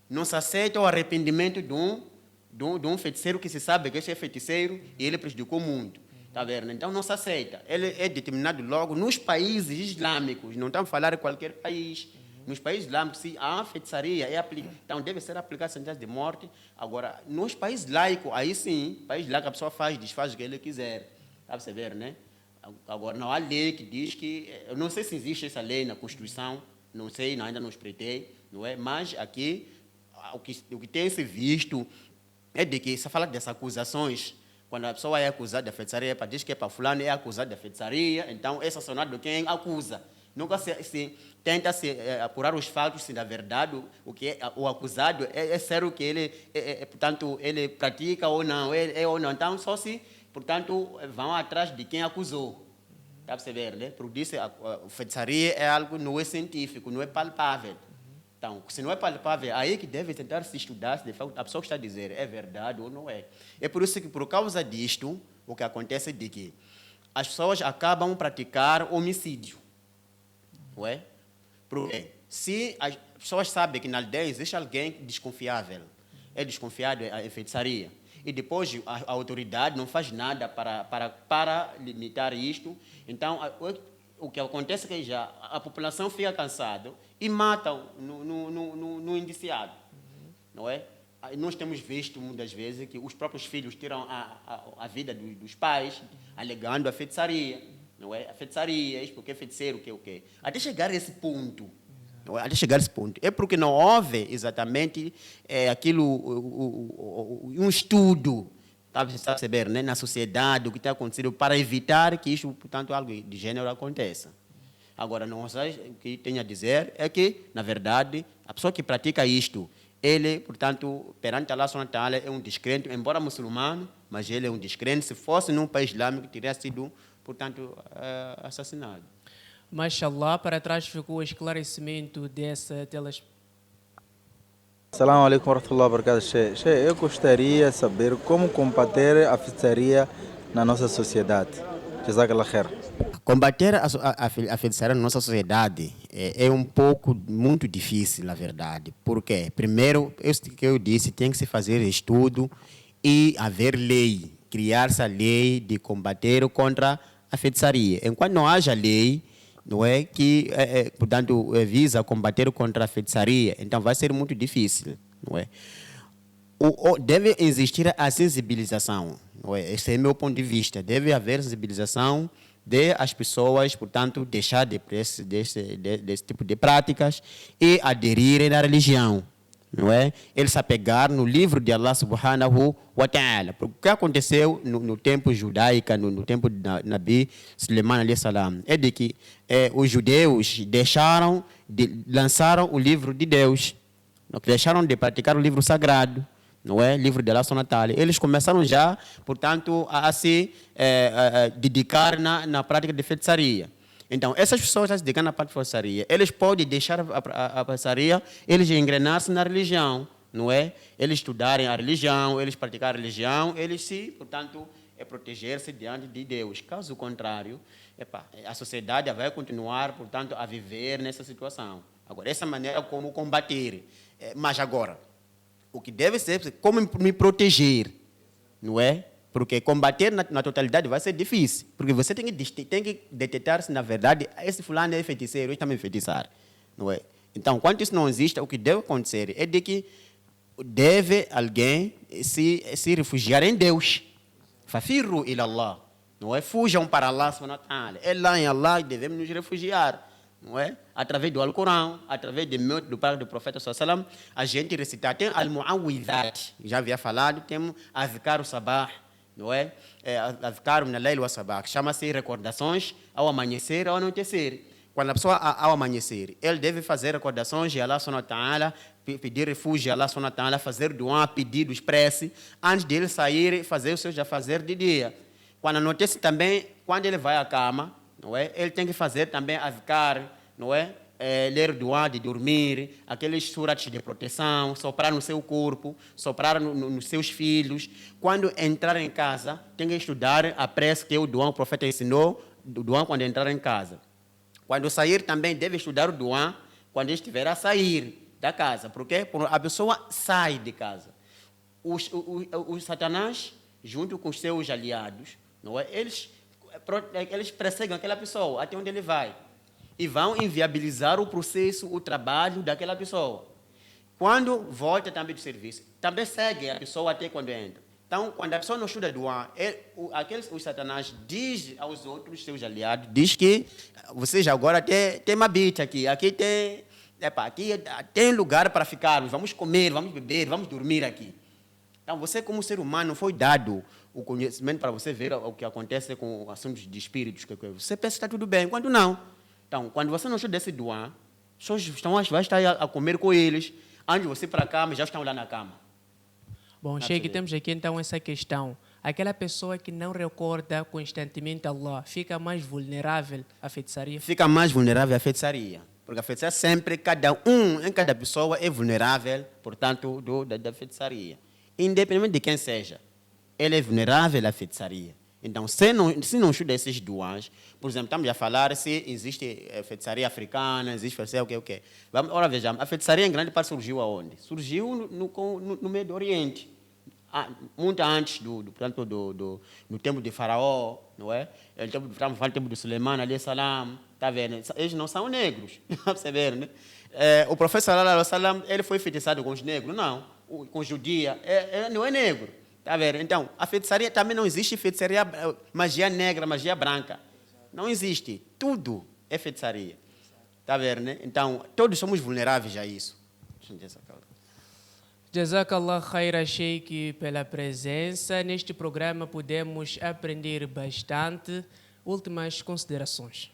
Não se aceita o arrependimento de um feiticeiro que se sabe que esse é feiticeiro e ele prejudicou muito. Tá vendo? Então não se aceita. Ele é determinado logo nos países islâmicos. Não estamos a falar de qualquer país. Nos países islâmicos, se a feitiçaria então deve ser aplicada a sentença de morte. Agora, nos países laicos, aí sim, país laico a pessoa desfaz o que ele quiser. Está a perceber, né? Agora, não há lei que diz que... Eu não sei se existe essa lei na Constituição. Não sei, ainda não espreitei. Não é? Mas aqui, o que tem se visto é de que se fala dessas acusações. Quando a pessoa é acusada de feitiçaria, diz que é para fulano é acusado de feitiçaria, então é sancionado de quem acusa. Nunca se tenta apurar os fatos, se na verdade o acusado é sério que ele, portanto, ele pratica ou não, ou não. Então, só se, portanto, vão atrás de quem acusou. Está a perceber, né? Porque isso, a feitiçaria é algo, não é científico, não é palpável. Então, se não é palpável, aí que deve tentar se estudar se de fato a pessoa que está a dizer é verdade ou não é. É por isso que, por causa disto, o que acontece é de que as pessoas acabam praticar homicídio. Não é? Porque se as pessoas sabem que na aldeia existe alguém desconfiável, é desconfiado em feitiçaria, e depois a autoridade não faz nada para limitar isto, então o que acontece é que já a população fica cansada e matam no indiciado, não é? Nós temos visto muitas vezes que os próprios filhos tiram a vida dos pais, alegando a feitiçaria, não é? A feitiçaria, porque é feiticeiro, o quê? Até chegar a esse ponto, não é? Até chegar a esse ponto. É porque não houve exatamente um estudo, está a perceber, né, na sociedade, o que está acontecendo, para evitar que isso, portanto, algo de gênero aconteça. Agora, não sei, o que tenho a dizer é que, na verdade, a pessoa que pratica isto, ele, portanto, perante Allah Subhanahu wa Ta'ala, é um descrente, embora muçulmano, mas ele é um descrente. Se fosse num país islâmico, teria sido, portanto, assassinado. Mashallah, para trás ficou o esclarecimento dessa telespectadora. Assalamu alaikum warahmatullahi wabarakatuh. Eu gostaria de saber como combater a feitiçaria na nossa sociedade. Jazakallah khair. Combater a feitiçaria na nossa sociedade é muito difícil, na verdade. Por quê? Primeiro, isso que eu disse, tem que se fazer estudo e haver lei, criar-se a lei de combater contra a feitiçaria. Enquanto não haja lei, não é que, portanto, visa combater contra a feitiçaria, então vai ser muito difícil, não é? Deve existir a sensibilização, não é? Esse é o meu ponto de vista. Deve haver sensibilização de as pessoas, portanto, deixar desse tipo de práticas e aderirem à religião, não é? Eles se apegar no livro de Allah Subhanahu wa Ta'ala. O que aconteceu no tempo judaico, no tempo de Nabi Suleiman alayhi salam, é de que os judeus lançaram o livro de Deus, deixaram de praticar o livro sagrado, não é? Livro de Allah Subhanahu wa Ta'ala. Eles começaram já, portanto, a se dedicar na prática de feitiçaria. Então, essas pessoas que se dedicam na parte de feitiçaria, eles podem deixar a feitiçaria, eles engrenar-se na religião, não é? Eles estudarem a religião, eles praticarem a religião, eles se, portanto, proteger-se diante de Deus. Caso contrário, a sociedade vai continuar, portanto, a viver nessa situação. Agora, essa maneira como combater. Mas agora, o que deve ser, como me proteger, não é? Porque combater na totalidade vai ser difícil. Porque você tem que detectar se, na verdade, esse fulano é feiticeiro, ele também é feitiçar. Não é? Então, quando isso não existe, o que deve acontecer é de que deve alguém se refugiar em Deus. Fafiru ila Allah. Não é? Fujam para Allah subhanahu wa ta'ala. É lá em Allah que devemos nos refugiar. Não é? Através do Alcorão, através do próprio profeta sallallahu alaihi wasallam, a gente recitar. Tem al-mu'awwidhat, já havia falado, temos azkar o sabah, não é? Azkar na layl wa sabah, chama-se recordações ao amanhecer, ao anoitecer. Quando a pessoa, ao amanhecer, ele deve fazer recordações de Allah Subhanahu wa Ta'ala, pedir refúgio a Allah Subhanahu wa Ta'ala, fazer doar, pedidos, prece, antes dele sair e fazer os seus afazeres de dia. Quando anoitece também, quando ele vai à cama, não é? Ele tem que fazer também azkar, não é? Ler doar de dormir, aqueles surats de proteção, soprar no seu corpo, soprar nos seus filhos. Quando entrar em casa, tem que estudar a prece que o doar, o profeta ensinou, do doar quando entrar em casa. Quando sair também deve estudar o doar quando estiver a sair da casa. Por quê? Porque a pessoa sai de casa. Os Satanás, junto com os seus aliados, não é? Eles perseguem aquela pessoa até onde ele vai. E vão inviabilizar o processo, o trabalho daquela pessoa. Quando volta também do serviço, também segue a pessoa até quando entra. Então, quando a pessoa não estuda doar, os Satanás diz aos outros, seus aliados, diz que vocês agora tem uma bita aqui tem lugar para ficarmos, vamos comer, vamos beber, vamos dormir aqui. Então, você como ser humano foi dado o conhecimento para você ver o que acontece com assuntos de espíritos. Você pensa que está tudo bem, quando não. Então, quando você não estuda esse doar, vai estar a comer com eles, antes de você ir para a cama, já estão lá na cama. Bom, Sheikh, temos aqui então essa questão. Aquela pessoa que não recorda constantemente Allah, fica mais vulnerável à feitiçaria? Fica mais vulnerável à feitiçaria. Porque a feitiçaria sempre, em cada pessoa é vulnerável, portanto, da feitiçaria. Independente de quem seja, ele é vulnerável à feitiçaria. Então, se não estuda esses duas, por exemplo, estamos a falar se existe feitiçaria africana, existe feitiçaria o quê? Ora, vejamos, a feitiçaria em grande parte surgiu aonde? Surgiu no Médio Oriente. Muito antes do tempo de Faraó, não é? Estamos falando do tempo de Suleiman, alayhi salam, tá vendo? Eles não são negros, perceberam, né? O profeta sallallahu alaihi wasallam, ele foi feitiçado com os negros? Não, com judia, não é negro. Tá vendo? Então, a feitiçaria também não existe feitiçaria, magia negra, magia branca. Não existe. Tudo é feitiçaria. Tá vendo, né? Então, todos somos vulneráveis a isso. Jazakallah khaira, Sheikh, pela presença. Neste programa podemos aprender bastante. Últimas considerações.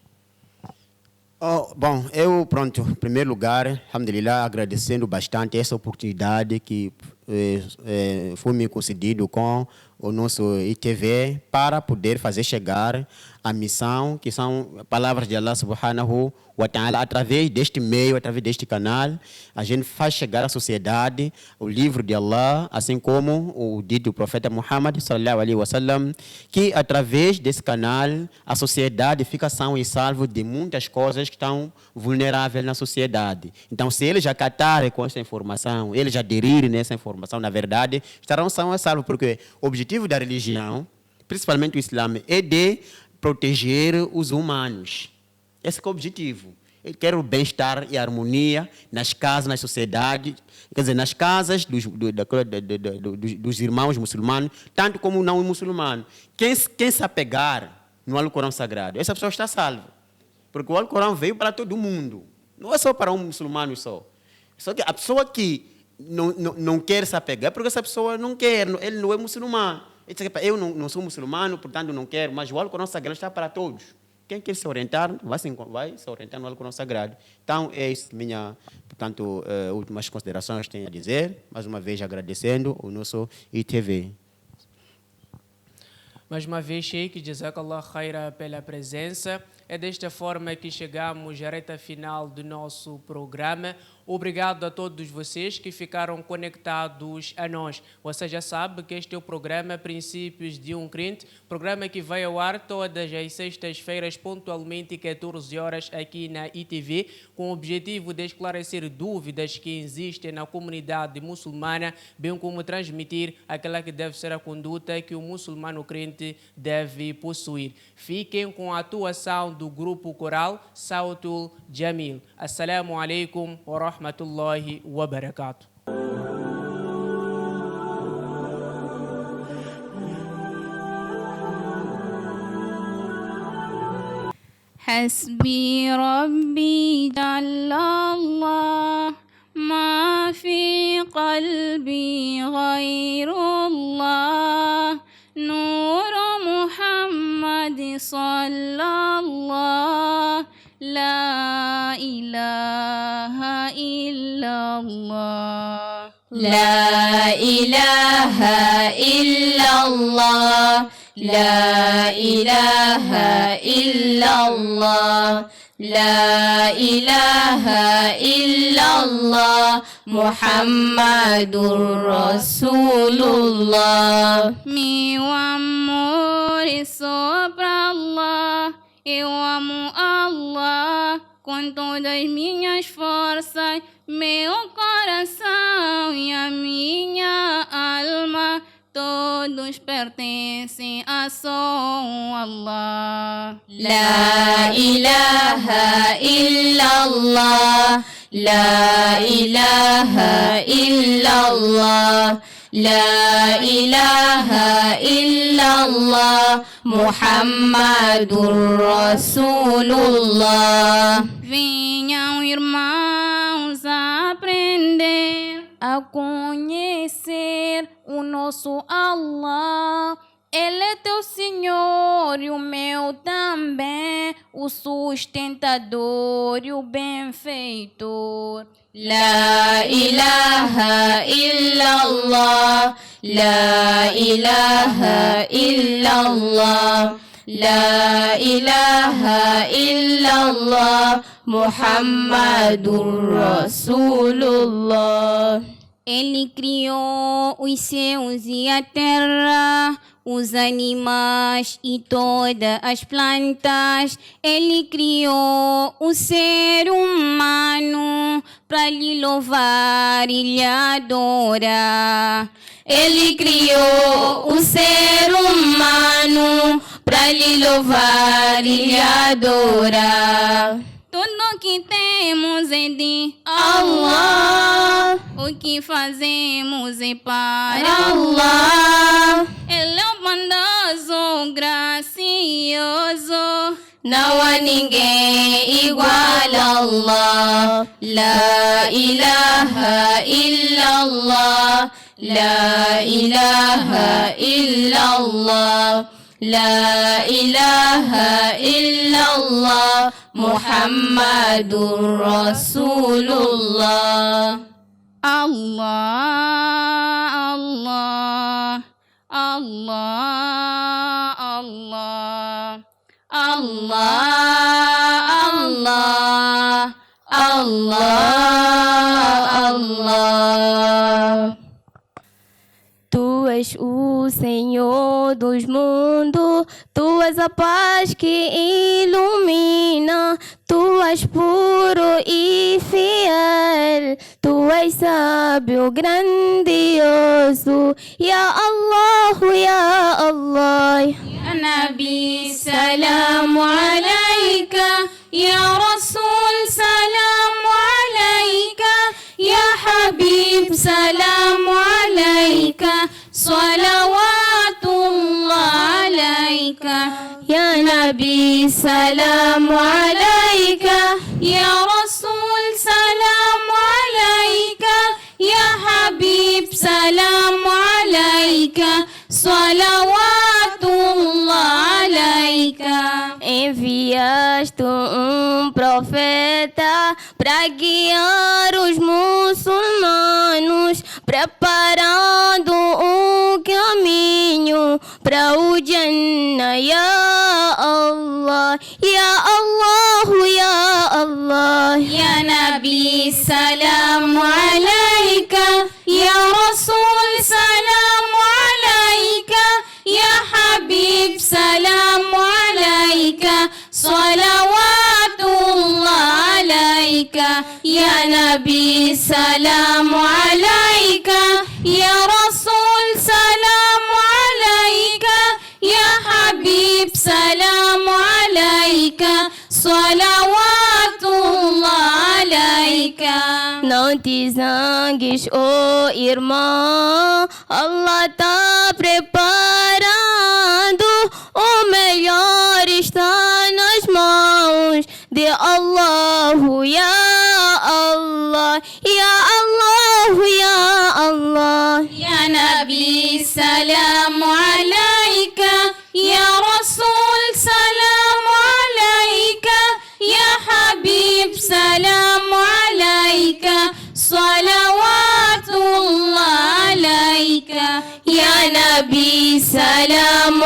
Bom, eu, em primeiro lugar, alhamdulillah, agradecendo bastante essa oportunidade que foi me concedido com o nosso ITV para poder fazer chegar a missão, que são palavras de Allah subhanahu wa ta'ala, através deste meio, através deste canal, a gente faz chegar à sociedade o livro de Allah, assim como o dito do profeta Muhammad sallallahu alaihi wasallam, que através desse canal a sociedade fica sã e salvo de muitas coisas que estão vulneráveis na sociedade. Então, se eles acatarem com essa informação, eles aderirem nessa informação, na verdade, estarão sãos e salvos, porque o objetivo da religião, principalmente o Islã, é de proteger os humanos. Esse é o objetivo. Ele quer o bem-estar e a harmonia nas casas, nas sociedades, quer dizer, nas casas dos irmãos muçulmanos, tanto como não muçulmanos. Quem se apegar no Alcorão Sagrado, essa pessoa está salva. Porque o Alcorão veio para todo mundo. Não é só para um muçulmano só. Só que a pessoa que não quer se apegar, porque essa pessoa não quer, ele não é muçulmano. Ele diz, eu não sou muçulmano, portanto não quero, mas o Alcorão Sagrado está para todos. Quem quer se orientar, vai se orientar no Alcorão Sagrado. Então, é isso, portanto, últimas considerações que tenho a dizer. Mais uma vez, agradecendo o nosso ITV. Mais uma vez, Sheikh, Jazakallah khaira pela presença. É desta forma que chegamos à reta final do nosso programa. Obrigado a todos vocês que ficaram conectados a nós. Você já sabe que este é o programa Princípios de um Crente, programa que vai ao ar todas as sextas-feiras, pontualmente 14 horas, aqui na ITV, com o objetivo de esclarecer dúvidas que existem na comunidade muçulmana, bem como transmitir aquela que deve ser a conduta que o muçulmano crente deve possuir. Fiquem com a atuação do grupo coral Sautul Jamil. Assalamu alaikum wa rahmatullahi wa barakatuh. حسبي ربي جل الله ما في قلبي غير الله نور محمد صلى الله لا إله إلا الله لا إله إلا الله لا إله إلا الله لا إله إلا الله محمد رسول الله. Meu amor é só pra Allah, eu amo Allah com todas minhas forças, meu coração e a minha alma, todos pertencem a só Allah. لا إله إلا الله لا إله إلا الله لا إله إلا الله محمد رسول الله. Venham irmãos aprender a conhecer o nosso Allah. Ele é teu Senhor e o meu também, o sustentador e o benfeitor. لا إله إلا الله لا إله إلا الله لا إله إلا الله محمد رسول الله. Ele criou os céus e a terra, os animais e todas as plantas. Ele criou o ser humano para lhe louvar e lhe adorar. Ele criou o ser humano para lhe louvar e lhe adorar. Tudo que temos é de Allah. O que fazemos é para Allah. Ele é o bondoso, gracioso. Não há ninguém igual a Allah. La ilaha illallah. La ilaha illallah. La ilaha illallah. Muhammadur Rasulullah. Allah, Allah, Allah, Allah, Allah, Allah, Allah. Tu és o Senhor dos mundos, Tu és a paz que ilumina, Tu és puro e fiel, Tu és sábio, grandioso, Ya Allah, Ya Allah. Ya Nabi, salamu alayka, Ya Rasul, salamu alayka, Ya Habib, salamu alayka, salawatullah alayka. Ya Nabi, salamu alayka, Ya Rasul, salamu alayka, Ya Habib, salamu alayka, salawatullah alayka. Enviaste profeta para guiar os muçulmanos, preparando um caminho para o Jannah, Ya Allah, Ya Allah, Ya Allah. Ya Nabi, salamu alayka, Ya Rasul, salamu alayka, Ya Habib, salamu alayka, salawatullah alayka. Ya Nabi, salamu alayka, Ya Rasul, salamu alayka, Ya Habib, salamu alayka, salawatullah alayka. Não te zangues, oh irmão, Allah tá preparando, o melhor está nas mãos de Allah, Ya Allah, Ya Allah, Ya Allah. Ya Nabi, salamu alayka, Ya Rasul, salamu alayka, Ya Habib, salamu Nabi, salam